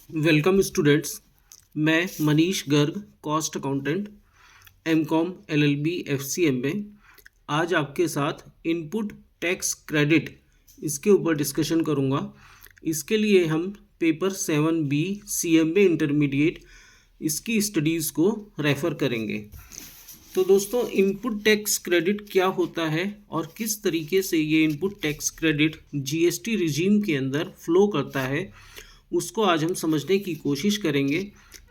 Welcome students. मैं Manish Garg, cost accountant, MCom LLB FCM में आज आपके साथ इनपुट टैक्स क्रेडिट इसके ऊपर डिस्कशन करूंगा। इसके लिए हम पेपर 7B CMA इंटरमीडिएट इसकी स्टडीज़ को रेफ़र करेंगे। तो दोस्तों, इनपुट टैक्स क्रेडिट क्या होता है और किस तरीके से ये input tax credit GST regime के अंदर फ्लो करता है, उसको आज हम समझने की कोशिश करेंगे।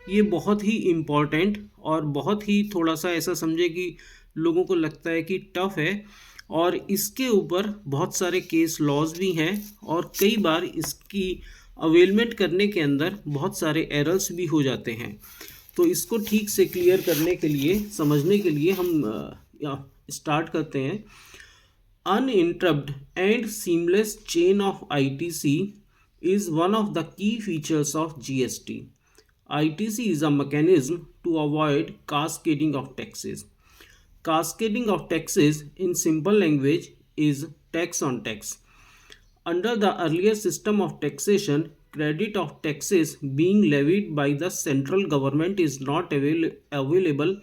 ये बहुत ही इम्पॉर्टेंट और बहुत ही थोड़ा सा ऐसा समझे कि लोगों को लगता है कि टफ़ है, और इसके ऊपर बहुत सारे केस लॉज भी हैं और कई बार इसकी अवेलमेंट करने के अंदर बहुत सारे एरर्स भी हो जाते हैं। तो इसको ठीक से क्लियर करने के लिए, समझने के लिए हम स्टार्ट करते हैं। Uninterrupted and seamless chain of ITC is one of the key features of GST. ITC is a mechanism to avoid cascading of taxes. Cascading of taxes in simple language is tax on tax. Under the earlier system of taxation, credit of taxes being levied by the central government is not available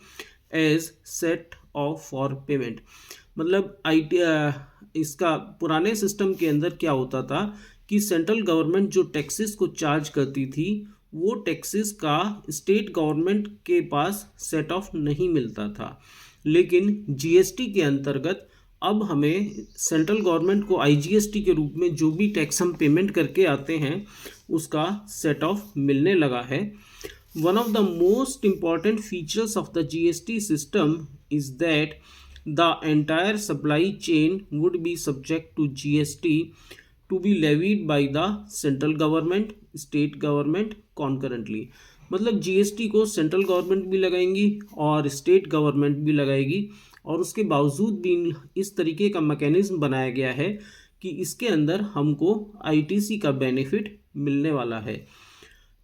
as set off for payment. मतलब इसका पुराने system के अंदर क्या होता था कि central government जो टैक्सेस को चार्ज करती थी, वो टैक्सेस का स्टेट गवर्नमेंट के पास सेट ऑफ नहीं मिलता था। लेकिन जीएसटी के अंतर्गत अब हमें सेंट्रल गवर्नमेंट को आईजीएसटी के रूप में जो भी टैक्स हम पेमेंट करके आते हैं उसका सेट ऑफ मिलने लगा है। One of the most important features of the GST system is that the entire supply chain would be subject to GST to be levied by the central government, state government concurrently. मतलब GST को central government भी लगाएंगी और state government भी लगाएगी, और उसके बावजूद भी इस तरीके का मैकेनिज्म बनाया गया है कि इसके अंदर हमको आईटीसी का बेनिफिट मिलने वाला है।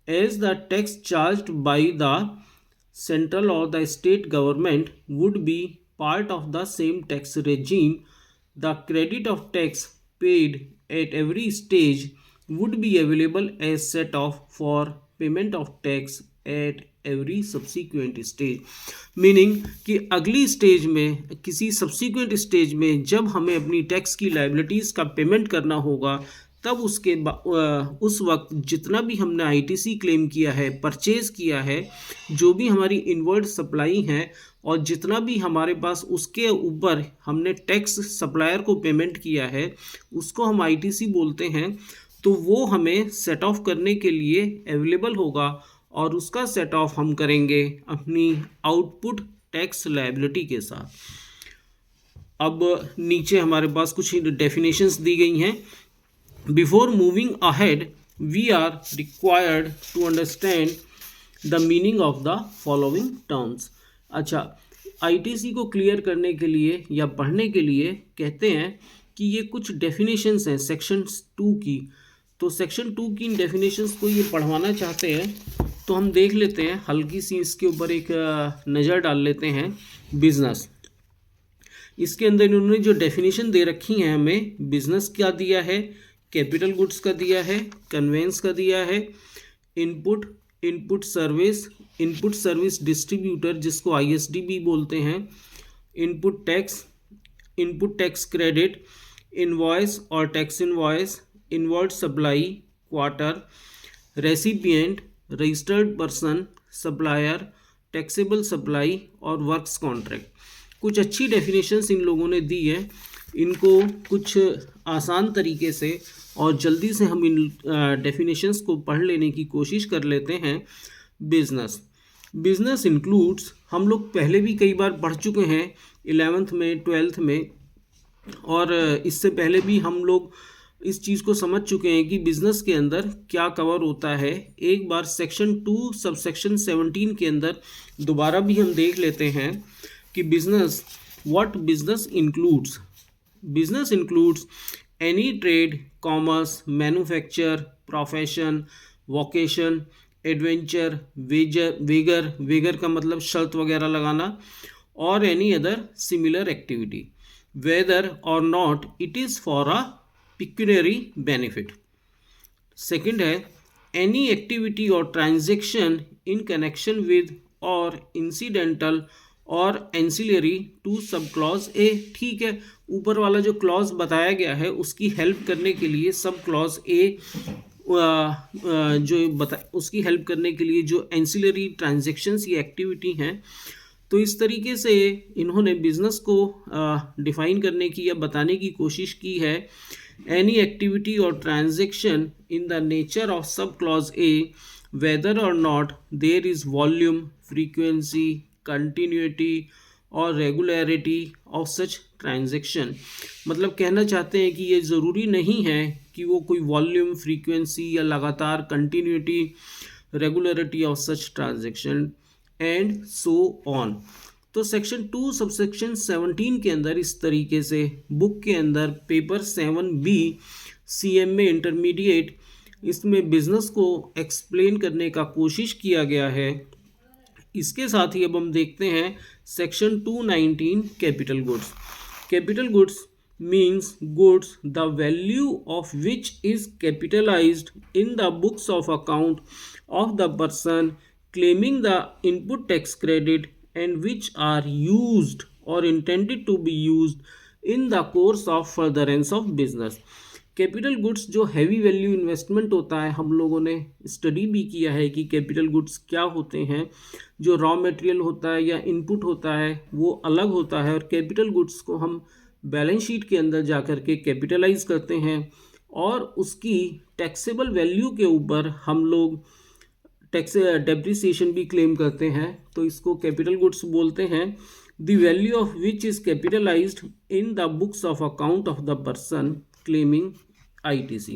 As the tax charged by the central और the state government would be part of the same tax regime, the credit of tax paid at every stage would be available as set off for payment of tax at every subsequent stage. Meaning कि अगली stage में, किसी subsequent stage में जब हमें अपनी tax की liabilities का पेमेंट करना होगा, तब उस वक्त जितना भी हमने आईटीसी क्लेम किया है, परचेज़ किया है, जो भी हमारी इनवर्ड सप्लाई है और जितना भी हमारे पास उसके ऊपर हमने टैक्स सप्लायर को पेमेंट किया है, उसको हम आईटीसी बोलते हैं। तो वो हमें सेट ऑफ करने के लिए अवेलेबल होगा और उसका सेट ऑफ हम करेंगे अपनी आउटपुट टैक्स लायबिलिटी के साथ। अब नीचे हमारे पास कुछ डेफिनेशंस दी गई हैं। Before moving ahead, we are required to understand the meaning of the following terms. अच्छा, आईटीसी को क्लियर करने के लिए या पढ़ने के लिए कहते हैं कि ये कुछ डेफिनेशंस हैं सेक्शन 2 की। तो सेक्शन 2 की इन डेफिनेशंस को ये पढ़वाना चाहते हैं, तो हम देख लेते हैं, हल्की सी इसके ऊपर एक नज़र डाल लेते हैं। बिजनेस, इसके अंदर इन्होंने जो डेफिनेशन दे रखी हैं, हमें बिजनेस क्या दिया है, कैपिटल गुड्स का दिया है, कन्वेंस का दिया है, इनपुट सर्विस डिस्ट्रीब्यूटर जिसको आईएसडी भी बोलते हैं, इनपुट टैक्स क्रेडिट, इनवॉइस और tax invoice, inward supply, quarter, recipient, registered person, supplier, taxable supply और वर्क्स कॉन्ट्रैक्ट। कुछ अच्छी डेफिनेशंस इन लोगों ने दी है। इनको कुछ आसान तरीके से और जल्दी से हम इन डेफिनेशंस को पढ़ लेने की कोशिश कर लेते हैं। बिजनेस इंक्लूड्स, हम लोग पहले भी कई बार पढ़ चुके हैं 11th में, 12th में, और इससे पहले भी हम लोग इस चीज़ को समझ चुके हैं कि बिज़नेस के अंदर क्या कवर होता है। एक बार सेक्शन 2 सबसेक्शन 17 के अंदर दोबारा भी हम देख लेते हैं कि what business includes. Business includes any trade, commerce, manufacture, profession, vocation, adventure, wager का मतलब शर्त वगैरह लगाना, और any other similar activity whether or not it is for a pecuniary benefit. Second है any activity or transaction in connection with or incidental और ancillary to सब clause ए। ठीक है, ऊपर वाला जो क्लॉज बताया गया है उसकी हेल्प करने के लिए सब क्लॉज ए उसकी हेल्प करने के लिए जो एंसिलरी ट्रांजेक्शन्स या एक्टिविटी हैं, तो इस तरीके से इन्होंने बिजनेस को डिफाइन करने की या बताने की कोशिश की है। Any activity or transaction in the nature of sub clause a whether or not there is volume, frequency, continuity or regularity of such transaction. मतलब कहना चाहते हैं कि ये ज़रूरी नहीं है कि वो कोई वॉल्यूम, फ्रीक्वेंसी या लगातार continuity, regularity of such transaction and so on. तो सेक्शन 2 सबसेक्शन 17 के अंदर इस तरीके से बुक के अंदर पेपर 7B CMA इंटरमीडिएट इसमें बिजनेस को एक्सप्लेन करने का कोशिश किया गया है। इसके साथ ही अब हम देखते हैं section 219 capital goods. Capital goods means goods the value of which is capitalized in the books of account of the person claiming the input tax credit and which are used or intended to be used in the course of furtherance of business। Capital goods जो heavy value investment होता है, हम लोगों ने study भी किया है कि कैपिटल गुड्स क्या होते हैं। जो रॉ मटेरियल होता है या इनपुट होता है वो अलग होता है, और कैपिटल गुड्स को हम बैलेंस शीट के अंदर जा कर के कैपिटलाइज करते हैं और उसकी टैक्सेबल वैल्यू के ऊपर हम लोग टैक्स डेप्रिसिएशन भी क्लेम करते हैं। तो इसको कैपिटल गुड्स बोलते हैं। The value of which is capitalised in the books of account of the person claiming ITC।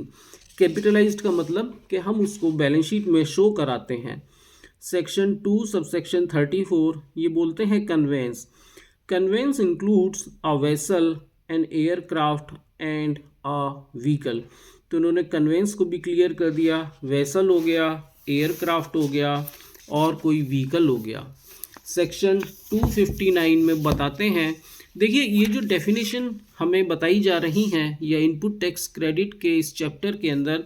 Capitalised का मतलब कि हम उसको बैलेंस शीट में शो कराते हैं। सेक्शन 2 सबसेक्शन 34 ये बोलते हैं convince. Conveyance includes a vessel, an aircraft and a vehicle। तो उन्होंने कन्वेंस को भी क्लियर कर दिया, वेसल हो गया, एयरक्राफ्ट हो गया और कोई व्हीकल हो गया। सेक्शन 259 में बताते हैं, देखिए ये जो डेफिनेशन हमें बताई जा रही हैं या इनपुट टैक्स क्रेडिट के इस चैप्टर के अंदर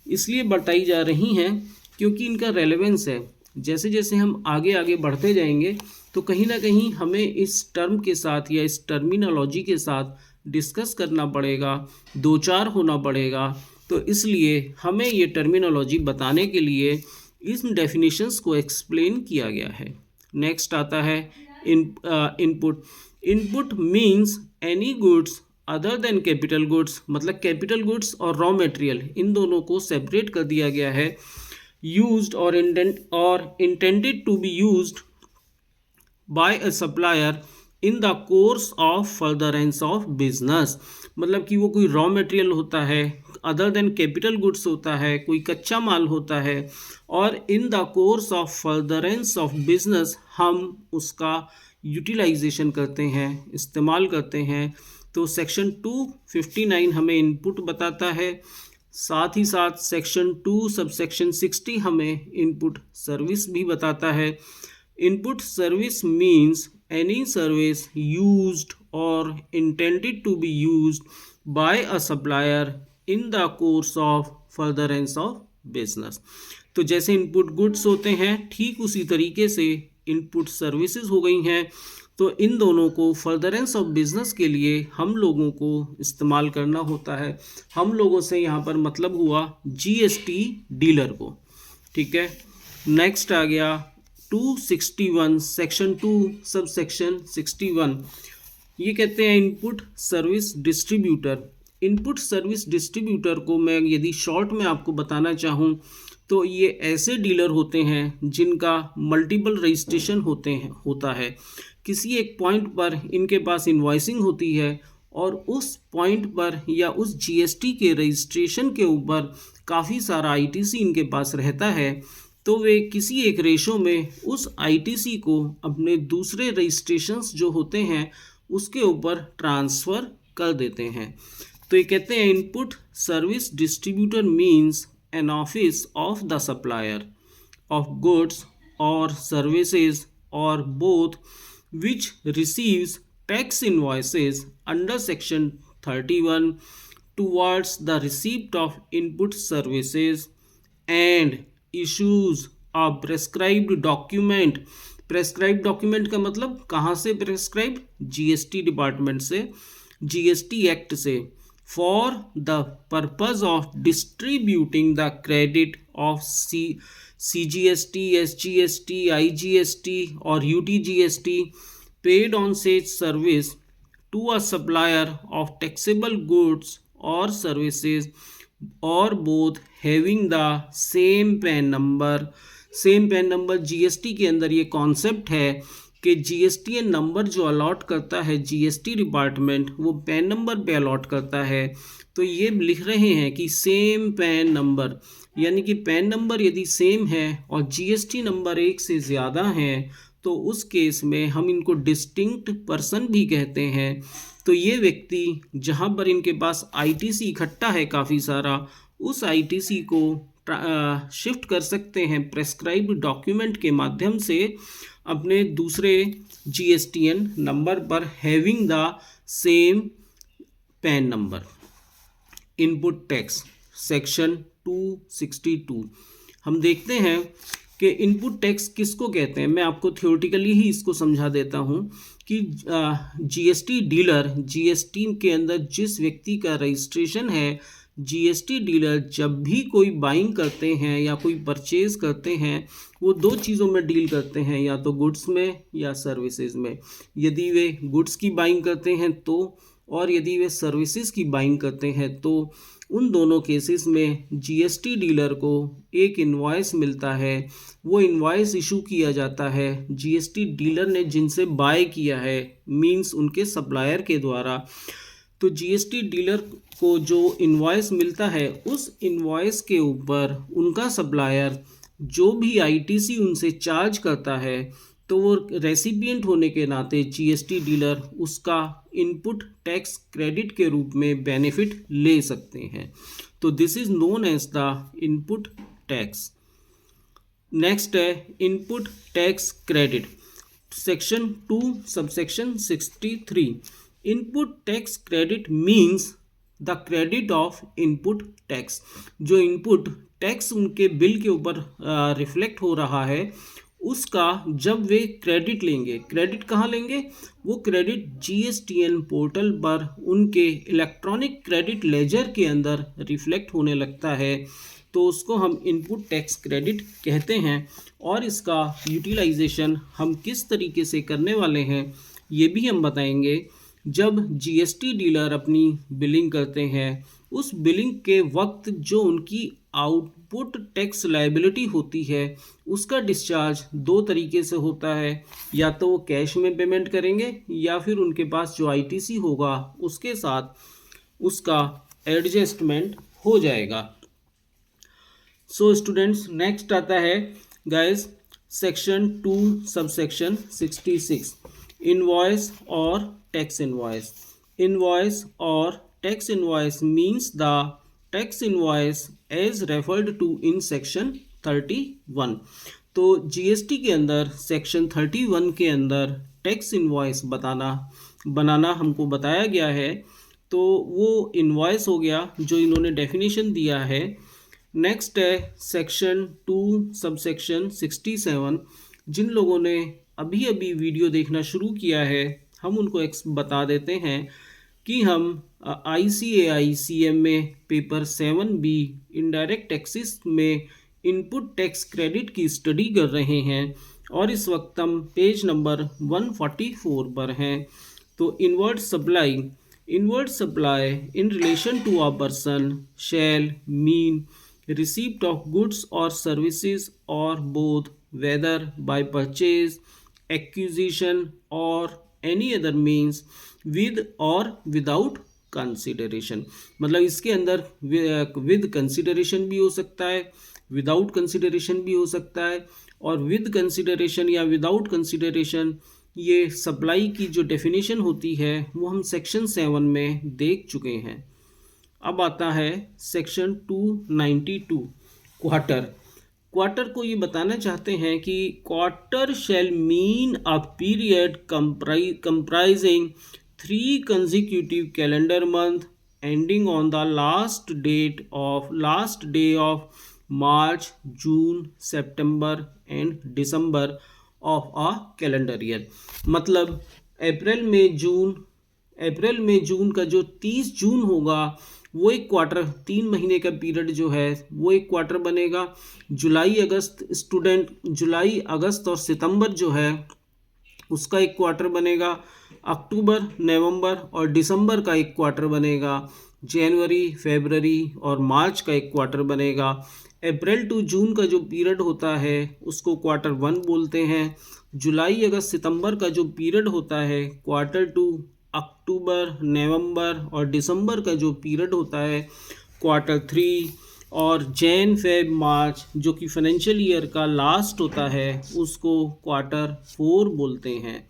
इसलिए बताई जा रही हैं क्योंकि इनका रेलेवेंस है। जैसे जैसे हम आगे आगे बढ़ते जाएंगे तो कहीं ना कहीं हमें इस टर्म के साथ या इस टर्मिनोलॉजी के साथ डिस्कस करना पड़ेगा, दो चार होना पड़ेगा। तो इसलिए हमें ये टर्मिनोलॉजी बताने के लिए इन डेफिनेशंस को एक्सप्लेन किया गया है। नेक्स्ट आता है input. Input means any goods other than capital goods. मतलब कैपिटल गुड्स और रॉ मटेरियल इन दोनों को सेपरेट कर दिया गया है। यूज्ड और intended to be used by a supplier in the course of furtherance of business। मतलब कि वो कोई रॉ मटेरियल होता है, अदर देन कैपिटल गुड्स होता है, कोई कच्चा माल होता है, और in the course of furtherance of business हम उसका यूटिलाइजेशन करते हैं, इस्तेमाल करते हैं। तो सेक्शन 259 हमें इनपुट बताता है। साथ ही साथ सेक्शन 2 सबसेक्शन 60 हमें इनपुट सर्विस भी बताता है। Input service means any service used or intended to be used by a supplier in the course of furtherance of business। तो जैसे इनपुट गुड्स होते हैं ठीक उसी तरीके से इनपुट सर्विसेज हो गई हैं। तो इन दोनों को फर्दरेंस ऑफ बिजनेस के लिए हम लोगों को इस्तेमाल करना होता है। हम लोगों से यहाँ पर मतलब हुआ GST डीलर को। ठीक है, नेक्स्ट आ गया 261 सेक्शन 2 सब सेक्शन 61। ये कहते हैं input service distributor. Input service distributor को मैं यदि शॉर्ट में आपको बताना चाहूँ तो ये ऐसे डीलर होते हैं जिनका मल्टीपल रजिस्ट्रेशन होता है। किसी एक पॉइंट पर इनके पास इन्वॉइसिंग होती है और उस पॉइंट पर या उस GST के रजिस्ट्रेशन के ऊपर काफ़ी सारा ITC इनके पास रहता है। तो वे किसी एक रेशो में उस ITC को अपने दूसरे रजिस्ट्रेशंस जो होते हैं उसके ऊपर ट्रांसफ़र कर देते हैं। तो ये कहते हैं input service distributor means an office of the supplier of goods और सर्विसेज और both which receives tax invoices under section 31 towards the receipt of input services and issues a prescribed document. Prescribed document का मतलब कहाँ से prescribe? GST department से, GST act से। For the purpose of distributing the credit of CGST, SGST, IGST और UTGST paid on such service to a supplier of taxable goods or services or both having the same pan number. Same pan number GST के अंदर ये concept है कि GSTN number जो allot करता है GST department, वो पैन नंबर पे अलॉट करता है। तो ये लिख रहे हैं कि सेम पैन नंबर, यानी कि पैन नंबर यदि सेम है और जीएसटी नंबर एक से ज़्यादा है तो उस केस में हम इनको डिस्टिंक्ट पर्सन भी कहते हैं। तो ये व्यक्ति जहाँ पर इनके पास आईटीसी इकट्ठा है काफ़ी सारा, उस आईटीसी को शिफ्ट कर सकते हैं प्रेस्क्राइब्ड डॉक्यूमेंट के माध्यम से अपने दूसरे जीएसटीएन नंबर पर, having the same pan number. Input tax section 262 हम देखते हैं कि इनपुट टैक्स किसको कहते हैं। मैं आपको थियोरेटिकली ही इसको समझा देता हूँ कि जीएसटी डीलर, जीएसटी के अंदर जिस व्यक्ति का रजिस्ट्रेशन है, जीएसटी डीलर जब भी कोई बाइंग करते हैं या कोई परचेज करते हैं, वो दो चीज़ों में डील करते हैं, या तो गुड्स में या सर्विसेज में। यदि वे गुड्स की बाइंग करते हैं तो, और यदि वे सर्विसेज की बाइंग करते हैं तो, उन दोनों केसेस में जीएसटी डीलर को एक इनवॉइस मिलता है। वो इनवॉइस इशू किया जाता है जीएसटी डीलर ने जिनसे बाय किया है, मींस उनके सप्लायर के द्वारा। तो जीएसटी डीलर को जो इनवॉइस मिलता है, उस इनवॉइस के ऊपर उनका सप्लायर जो भी आईटीसी उनसे चार्ज करता है, तो वो रेसिपिएंट होने के नाते जीएसटी डीलर उसका इनपुट टैक्स क्रेडिट के रूप में बेनिफिट ले सकते हैं। तो this is known as the input tax. Next है input tax credit, section 2 subsection 63। Input tax credit means the credit of input tax. जो इनपुट टैक्स उनके बिल के ऊपर रिफ्लेक्ट हो रहा है, उसका जब वे क्रेडिट लेंगे, क्रेडिट कहाँ लेंगे? वो क्रेडिट जीएसटीएन पोर्टल पर उनके इलेक्ट्रॉनिक क्रेडिट लेजर के अंदर रिफ्लेक्ट होने लगता है, तो उसको हम इनपुट टैक्स क्रेडिट कहते हैं। और इसका यूटिलाइजेशन हम किस तरीके से करने वाले हैं ये भी हम बताएंगे। जब जीएसटी डीलर अपनी बिलिंग करते हैं, उस बिलिंग के वक्त जो उनकी आउटपुट टैक्स लायबिलिटी होती है, उसका डिस्चार्ज दो तरीके से होता है। या तो वो कैश में पेमेंट करेंगे, या फिर उनके पास जो आईटीसी होगा उसके साथ उसका एडजस्टमेंट हो जाएगा। सो स्टूडेंट्स, नेक्स्ट आता है गाइस सेक्शन 2 सबसेक्शन 66, इनवॉइस और टैक्स इनवॉइस। इनवॉइस और tax invoice means the tax invoice as referred to in section 31। तो जीएसटी के अंदर सेक्शन 31 के अंदर टैक्स इनवॉइस बनाना हमको बताया गया है। तो वो इनवॉइस हो गया जो इन्होंने डेफिनेशन दिया है। नेक्स्ट है सेक्शन 2 सबसेक्शन 67। जिन लोगों ने अभी अभी वीडियो देखना शुरू किया है, हम उनको बता देते हैं कि हम ICAI CMA paper 7B indirect taxes में इनपुट टैक्स क्रेडिट की स्टडी कर रहे हैं, और इस वक्त हम पेज नंबर 144 पर हैं। तो inward supply in relation to a person shall mean receipt of goods or services or both, whether by purchase, acquisition or any other means, with or without consideration। मतलब इसके अंदर विद कंसिडरेशन भी हो सकता है, विदाउट कंसिडरेशन भी हो सकता है, और विद कंसिडरेशन या विदाउट कंसिडरेशन ये सप्लाई की जो डेफिनेशन होती है वो हम सेक्शन 7 में देख चुके हैं। अब आता है सेक्शन 292 क्वार्टर को ये बताना चाहते हैं कि quarter shall mean a period comprising 3 consecutive calendar month ending on the last day of March, June, September and December of a calendar year. मतलब अप्रैल में जून का जो 30 जून होगा वो एक क्वार्टर, 3 महीने का पीरियड जो है वो एक क्वार्टर बनेगा। जुलाई, अगस्त और सितंबर जो है उसका एक क्वार्टर बनेगा। अक्टूबर, नवंबर और दिसंबर का एक क्वार्टर बनेगा। जनवरी, फरवरी और मार्च का एक क्वार्टर बनेगा। अप्रैल टू जून का जो पीरियड होता है उसको क्वार्टर वन बोलते हैं। जुलाई, अगस्त, सितंबर का जो पीरियड होता है क्वार्टर टू। अक्टूबर, नवंबर और दिसंबर का जो पीरियड होता है क्वार्टर थ्री। और जैन, फेब, मार्च जो कि फाइनेंशियल ईयर का लास्ट होता है उसको क्वार्टर फोर बोलते हैं।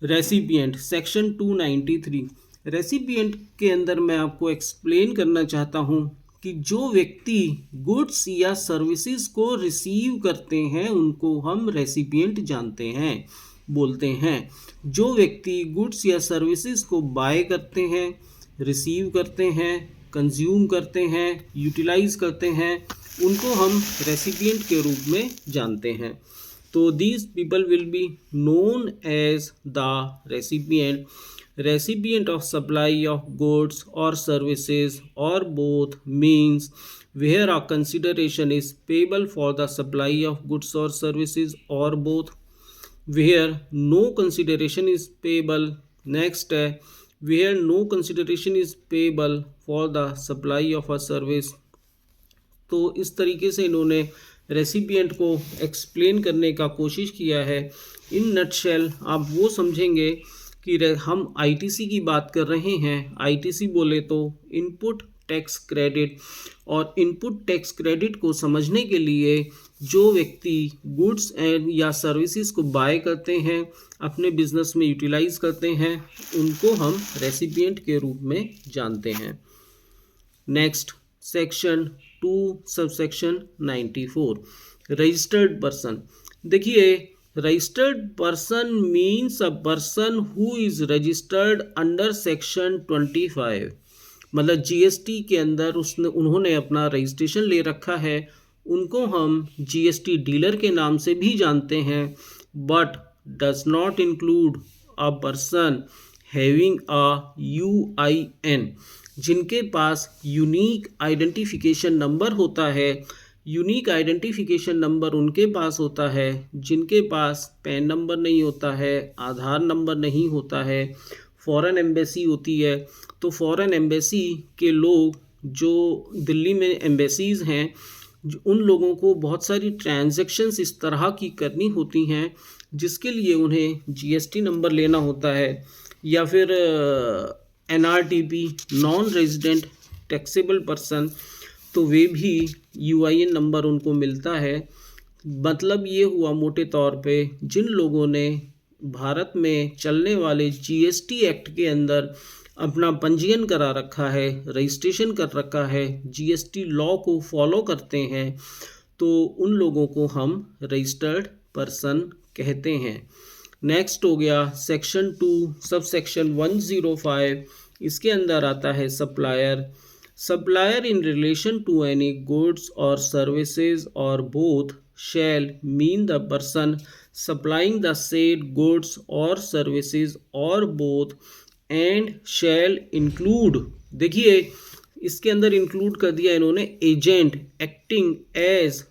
Recipient section 293। रेसिपिएंट के अंदर मैं आपको एक्सप्लेन करना चाहता हूँ कि जो व्यक्ति गुड्स या सर्विसेज को रिसीव करते हैं उनको हम रेसिपिएंट जानते हैं, बोलते हैं। जो व्यक्ति गुड्स या सर्विसेज को बाय करते हैं, रिसीव करते हैं, कंज्यूम करते हैं, यूटिलाइज करते हैं, उनको हम रेसिपिएंट के रूप में जानते हैं। तो these people will be known as the recipient of supply of goods or services or both means where a consideration is payable for the supply of goods or services or both where no consideration is payable। next है where no consideration is payable for the supply of a service। तो इस तरीके से इन्होंने recipient को explain करने का कोशिश किया है। इन नटशेल आप वो समझेंगे कि हम आईटीसी की बात कर रहे हैं। आईटीसी बोले तो इनपुट टैक्स क्रेडिट, और इनपुट टैक्स क्रेडिट को समझने के लिए जो व्यक्ति गुड्स एंड या सर्विसेज को बाय करते हैं, अपने बिजनेस में यूटिलाइज करते हैं, उनको हम रेसिपिएंट के रूप में जानते हैं। Next section 2 subsection 94 registered person. देखिए, registered person means a person who is registered under section 25। मतलब जीएसटी के अंदर उन्होंने अपना रजिस्ट्रेशन ले रखा है, उनको हम जीएसटी डीलर के नाम से भी जानते हैं। But does not include a person having a UIN, जिनके पास यूनिक आइडेंटिफिकेशन नंबर होता है। यूनिक आइडेंटिफिकेशन नंबर उनके पास होता है जिनके पास पैन नंबर नहीं होता है, आधार नंबर नहीं होता है, फॉरेन एम्बेसी होती है। तो फॉरेन एम्बेसी के लोग जो दिल्ली में एम्बेसीज हैं, उन लोगों को बहुत सारी ट्रांजैक्शंस इस तरह की करनी होती हैं जिसके लिए उन्हें जीएसटी नंबर लेना होता है, या फिर NRTP, non resident taxable person, तो वे भी यूआईएन नंबर उनको मिलता है। मतलब ये हुआ मोटे तौर पे जिन लोगों ने भारत में चलने वाले जीएसटी एक्ट के अंदर अपना पंजीयन करा रखा है, रजिस्ट्रेशन कर रखा है, जीएसटी लॉ को फॉलो करते हैं, तो उन लोगों को हम रजिस्टर्ड पर्सन कहते हैं। नेक्स्ट हो गया सेक्शन 2 सब सेक्शन 105। इसके अंदर आता है supplier. Supplier in relation to any goods और सर्विसेज और both shall mean the person supplying the said goods और सर्विसेज और बोथ एंड शैल इंक्लूड। देखिए, इसके अंदर इंक्लूड कर दिया इन्होंने agent acting as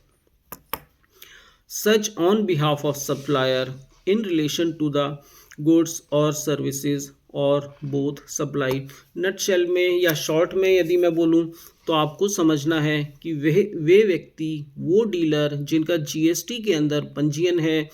such on behalf of supplier in relation to the goods or services और both supplied। नटशेल में या शॉर्ट में यदि मैं बोलूँ तो आपको समझना है कि वे व्यक्ति, वो डीलर जिनका जीएसटी के अंदर पंजीयन है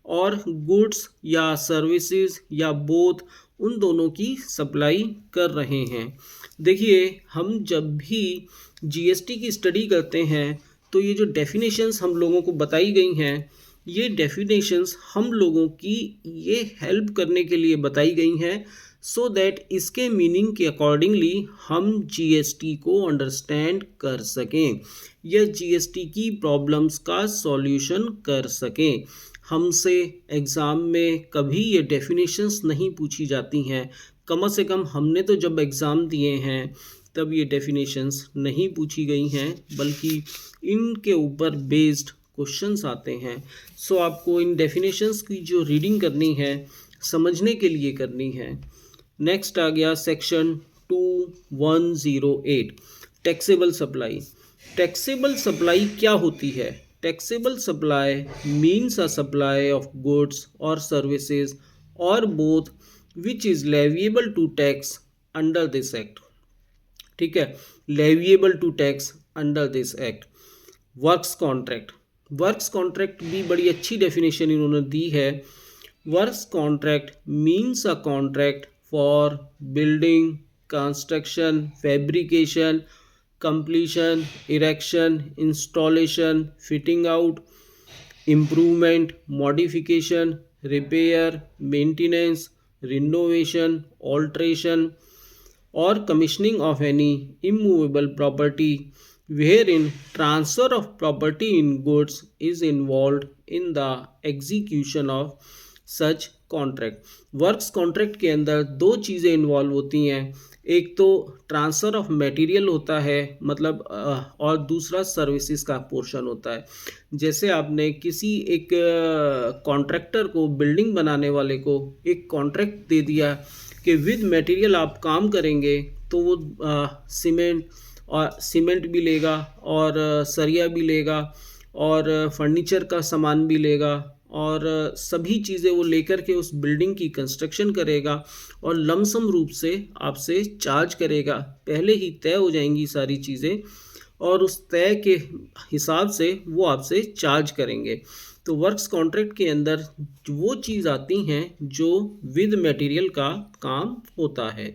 और गुड्स या सर्विसेज या बोथ उन दोनों की सप्लाई कर रहे हैं। देखिए, हम जब भी जीएसटी की स्टडी करते हैं तो ये जो डेफिनेशंस हम लोगों को बताई गई हैं, ये डेफिनेशंस हम लोगों की ये हेल्प करने के लिए बताई गई हैं सो दैट इसके मीनिंग के अकॉर्डिंगली हम जीएसटी को अंडरस्टैंड कर सकें या जीएसटी की प्रॉब्लम्स का सॉल्यूशन कर सकें। हमसे एग्ज़ाम में कभी ये डेफिनेशंस नहीं पूछी जाती हैं, कम से कम हमने तो जब एग्ज़ाम दिए हैं तब ये डेफिनेशंस नहीं पूछी गई हैं, बल्कि इनके ऊपर बेस्ड क्वेश्चंस आते हैं। सो आपको इन डेफिनेशंस की जो रीडिंग करनी है, समझने के लिए करनी है। नेक्स्ट आ गया section 2108, taxable supply. Taxable supply क्या होती है? Taxable supply means a supply of goods और सर्विसेज और both which is leviable to tax under this act. ठीक है, leviable to tax under this act. Works contract, works contract भी बड़ी अच्छी डेफिनेशन इन्होंने दी है। Works contract means a contract for building, construction, fabrication, completion, erection, installation, fitting out, improvement, modification, repair, maintenance, renovation, alteration, or commissioning of any immovable property wherein transfer of property in goods is involved in the execution of such contract. Works contract के अंदर दो चीज़ें involve होती हैं, एक तो transfer of material होता है, मतलब और दूसरा सर्विसेज का पोर्शन होता है। जैसे आपने किसी एक कॉन्ट्रैक्टर को, बिल्डिंग बनाने वाले को एक कॉन्ट्रैक्ट दे दिया कि विद मटेरियल आप काम करेंगे, तो वो सीमेंट भी लेगा और सरिया भी लेगा और फर्नीचर का सामान भी लेगा और सभी चीज़ें वो लेकर के उस बिल्डिंग की कंस्ट्रक्शन करेगा और लमसम रूप से आपसे चार्ज करेगा। पहले ही तय हो जाएंगी सारी चीज़ें और उस तय के हिसाब से वो आपसे चार्ज करेंगे। तो वर्क्स कॉन्ट्रैक्ट के अंदर वो चीज़ आती हैं जो विद मटेरियल का काम होता है।